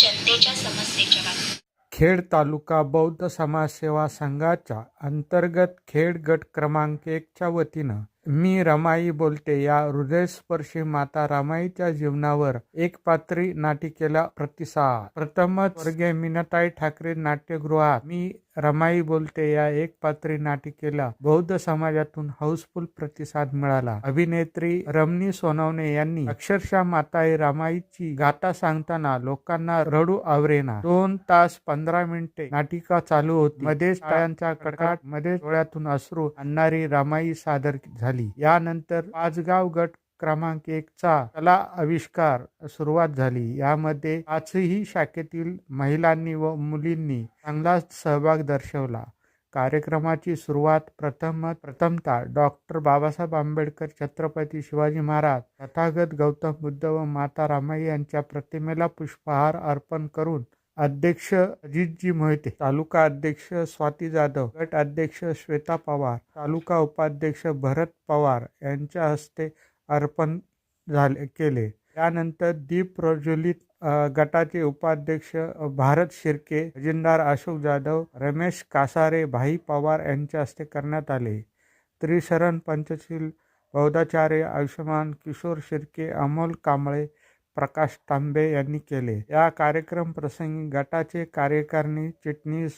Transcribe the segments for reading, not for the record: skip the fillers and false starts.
जनतेच्या समस्येच्या बातम्या. खेड तालुका बौद्ध समाजसेवा संघाच्या अंतर्गत खेड गट क्रमांक 1 च्या वतीनं मी रमाई बोलते या हृदयस्पर्शी माता रमाईच्या जीवनावर एक पात्री नाटिकेला प्रतिसाद. प्रथमच स्वर्गीय मीनाताई ठाकरे नाट्यगृहात मी रमाई बोलते या एक पात्री नाटिकेला बौद्ध समाजातून हाऊसफुल प्रतिसाद मिळाला. अभिनेत्री रमणी सोनवणे यांनी अक्षरशः माता रमाईची गाथा सांगताना लोकांना रडू आवरेना. 2 तास 15 मिनिटे नाटिका चालू होती. मध्येच टाळ्यांचा कडकडाट, मध्येच डोळ्यातून अश्रू आणणारी रमाई सादर झाली. यानंतर पाचगाव गट क्रमांक 1 चा कला आविष्कार सुरुवात झाली. यामध्ये 5ही शाखेतील महिलांनी व मुलींनी चांगला सहभाग दर्शवला. कार्यक्रमाची सुरुवात प्रथमतः डॉक्टर बाबासाहेब आंबेडकर, छत्रपती शिवाजी महाराज, तथागत गौतम बुद्ध व माता रमाई यांच्या प्रतिमेला पुष्पहार अर्पण करून अध्यक्ष अजितजी मोहिते, तालुका अध्यक्ष स्वाती जाधव, गट अध्यक्ष श्वेता पवार, तालुका उपाध्यक्ष भरत पवार यांच्या हस्ते अर्पण केले. त्यानंतर दीप प्रज्वलित गटाचे उपाध्यक्ष भारत शिर्के, खजिनदार अशोक जाधव, रमेश कासारे, भाई पवार यांच्या हस्ते करण्यात आले. त्रिशरण पंचशील बौद्धाचार्य आयुष्यमान किशोर शिर्के, अमोल कांबळे, प्रकाश तांबे यांनी केले. या कार्यक्रम प्रसंगी गटाचे कार्यकारिणी चिटणीस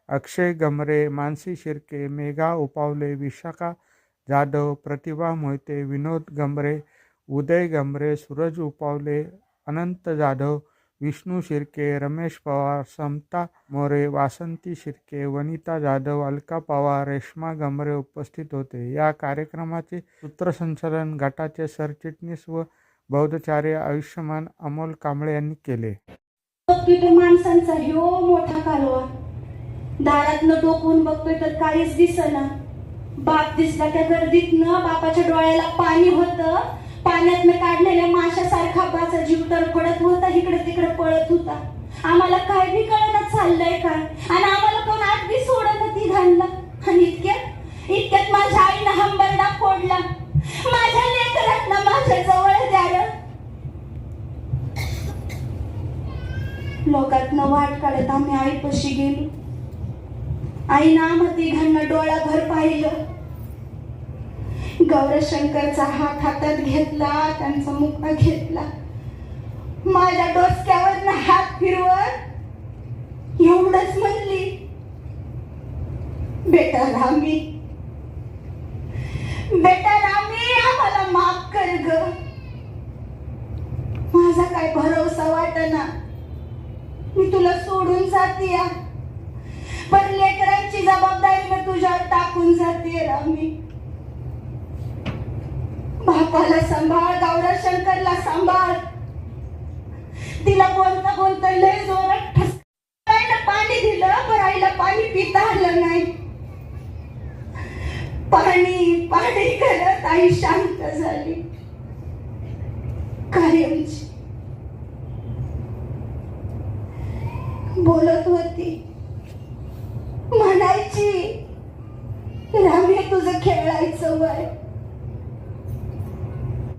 अक्षय गमरे, मानसी शिर्के, मेघा उपावले, विशाखा जाधव, प्रतिभा मोहिते, विनोद गमरे, उदय गमरे, सूरज उपावले, अनंत जाधव, विष्णू शिर्के, रमेश पवार, समता मोरे, वासंती शिर्के, वनिता जाधव, अलका पवार, रेश्मा गमरे उपस्थित होते. या कार्यक्रमाचे सूत्रसंचालन गटाचे सरचिटणीस व बौद्धचार्य आयुष्यमान अमोल कांबळे यांनी केले. माणसांचा ह्यो मोठा कालवा, दारातनं डोकून बघतोय तर काहीच दिसना. बाप दिसला त्या गर्दीतनं बापाच्या डोळ्याला पाणी होतं. पाण्यातनं काढलेल्या माशासारखा बाचा जीव तर पडत होता, इकडे तिकडे पळत होता. आम्हाला काय बी कळना चाललंय काय, आणि आम्हाला कोण आठवी सोडत ती घालला. आणि इतक्यात माझ्या आईनं हंबरडा फोडला. माझ्या लेकरांना माझ्या जवळ द्यार. लोकातनं वाट काढत आम्ही आईपाशी गेलो. आईनं आम्हा तिघांना डोळाभर पाहिलं. गौरशंकरचा हात हातात घेतला, त्यांचा मुका घेतला. माझ्या डोसक्यावरनं हात फिरवत एवढंच म्हणली, बेटा रामी, बेटा रामी, आम्हाला माफ कर ग. माझा काय भरोसा वाटना, मी तुला सोडून जाते, पण लेकरांची जबाबदारी मी तुझ्यावर टाकून जाते रामी. बापाला सांभाळ, गौरशंकरला सांभाळ. तिला बोलता बोलता लय जोरात ठसकायला पाणी दिलं, पण आईला पाणी पिता आलं नाही. पाणी पाणी करत आई शांत झाली. कायमची बोलत होती, म्हणायची, रामी तुझं खेळायचं वय,